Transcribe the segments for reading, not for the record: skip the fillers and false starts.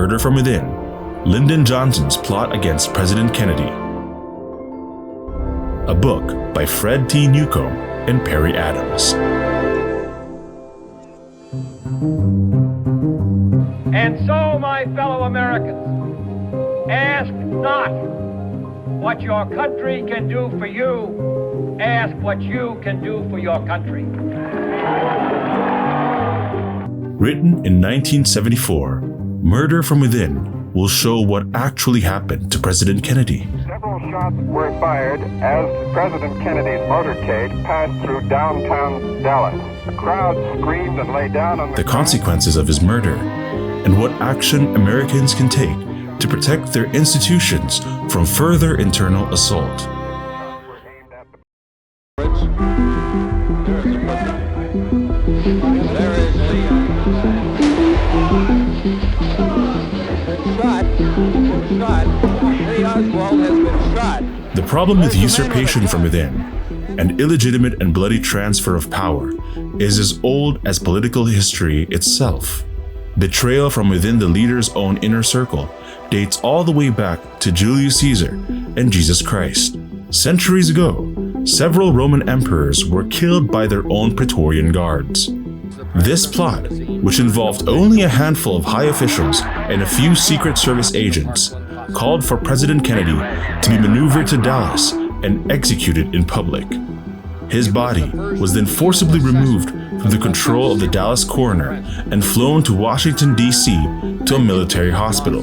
Murder from Within: Lyndon Johnson's Plot Against President Kennedy. A book by Fred T. Newcomb and Perry Adams. And so, my fellow Americans, ask not what your country can do for you, ask what you can do for your country. Written in 1974, Murder from Within will show what actually happened to President Kennedy. Several shots were fired as President Kennedy's motorcade passed through downtown Dallas. The crowd screamed and lay down on The consequences of his murder, and what action Americans can take to protect their institutions from further internal assault. The problem with usurpation from within, an illegitimate and bloody transfer of power, is as old as political history itself. Betrayal from within the leader's own inner circle dates all the way back to Julius Caesar and Jesus Christ. Centuries ago, several Roman emperors were killed by their own Praetorian guards. This plot, which involved only a handful of high officials and a few Secret Service agents, called for President Kennedy to be maneuvered to Dallas and executed in public. His body was then forcibly removed from the control of the Dallas coroner and flown to Washington, D.C. to a military hospital.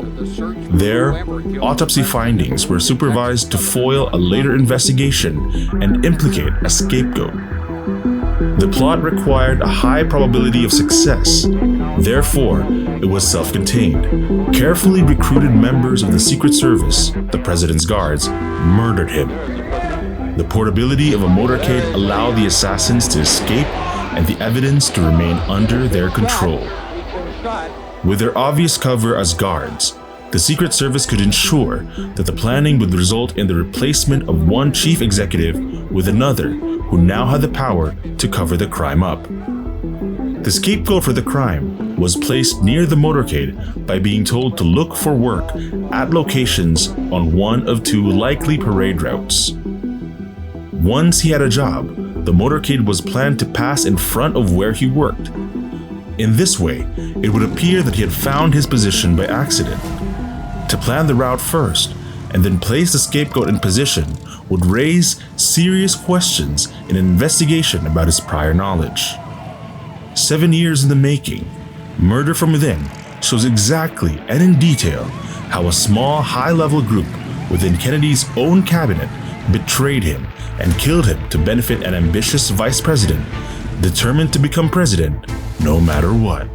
There, autopsy findings were supervised to foil a later investigation and implicate a scapegoat. The plot required a high probability of success. Therefore, it was self-contained. Carefully recruited members of the Secret Service, the president's guards, murdered him. The portability of a motorcade allowed the assassins to escape and the evidence to remain under their control. With their obvious cover as guards, the Secret Service could ensure that the planning would result in the replacement of one chief executive with another who now had the power to cover the crime up. The scapegoat for the crime was placed near the motorcade by being told to look for work at locations on one of two likely parade routes. Once he had a job, the motorcade was planned to pass in front of where he worked. In this way, it would appear that he had found his position by accident. To plan the route first and then place the scapegoat in position would raise serious questions in an investigation about his prior knowledge. 7 years in the making, Murder from Within shows exactly and in detail how a small, high-level group within Kennedy's own cabinet betrayed him and killed him to benefit an ambitious vice president determined to become president no matter what.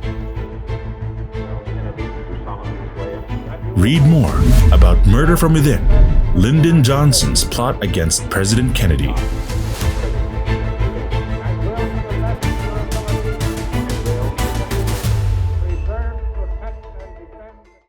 Read more about Murder from Within: Lyndon Johnson's Plot Against President Kennedy